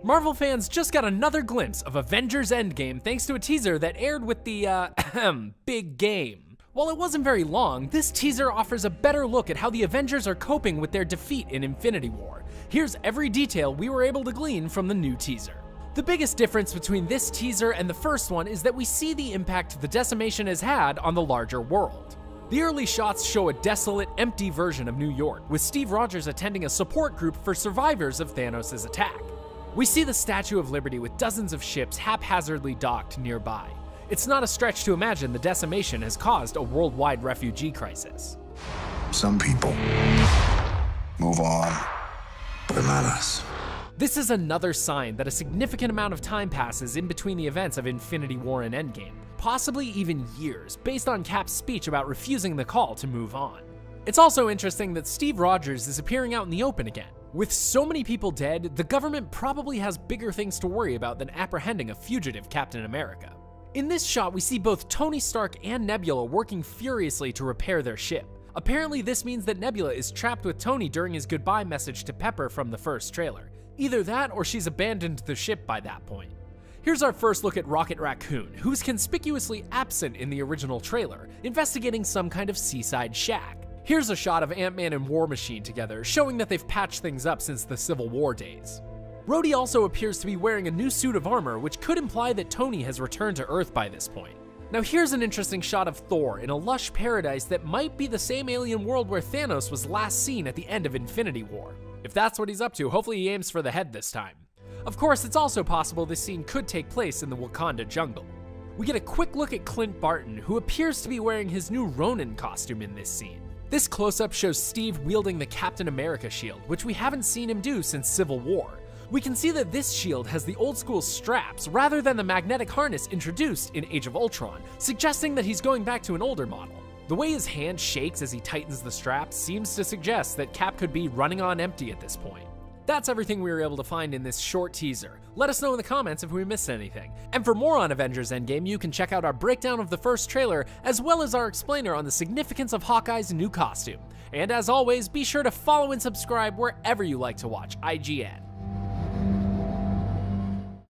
Marvel fans just got another glimpse of Avengers Endgame thanks to a teaser that aired with the, big game. While it wasn't very long, this teaser offers a better look at how the Avengers are coping with their defeat in Infinity War. Here's every detail we were able to glean from the new teaser. The biggest difference between this teaser and the first one is that we see the impact the decimation has had on the larger world. The early shots show a desolate, empty version of New York, with Steve Rogers attending a support group for survivors of Thanos' attack. We see the Statue of Liberty with dozens of ships haphazardly docked nearby. It's not a stretch to imagine the decimation has caused a worldwide refugee crisis. Some people move on, but not us. This is another sign that a significant amount of time passes in between the events of Infinity War and Endgame, possibly even years, based on Cap's speech about refusing the call to move on. It's also interesting that Steve Rogers is appearing out in the open again. With so many people dead, the government probably has bigger things to worry about than apprehending a fugitive Captain America. In this shot, we see both Tony Stark and Nebula working furiously to repair their ship. Apparently, this means that Nebula is trapped with Tony during his goodbye message to Pepper from the first trailer. Either that, or she's abandoned the ship by that point. Here's our first look at Rocket Raccoon, who's conspicuously absent in the original trailer, investigating some kind of seaside shack. Here's a shot of Ant-Man and War Machine together, showing that they've patched things up since the Civil War days. Rhodey also appears to be wearing a new suit of armor, which could imply that Tony has returned to Earth by this point. Now here's an interesting shot of Thor in a lush paradise that might be the same alien world where Thanos was last seen at the end of Infinity War. If that's what he's up to, hopefully he aims for the head this time. Of course, it's also possible this scene could take place in the Wakanda jungle. We get a quick look at Clint Barton, who appears to be wearing his new Ronin costume in this scene. This close-up shows Steve wielding the Captain America shield, which we haven't seen him do since Civil War. We can see that this shield has the old-school straps rather than the magnetic harness introduced in Age of Ultron, suggesting that he's going back to an older model. The way his hand shakes as he tightens the straps seems to suggest that Cap could be running on empty at this point. That's everything we were able to find in this short teaser. Let us know in the comments if we missed anything. And for more on Avengers Endgame, you can check out our breakdown of the first trailer, as well as our explainer on the significance of Hawkeye's new costume. And as always, be sure to follow and subscribe wherever you like to watch IGN.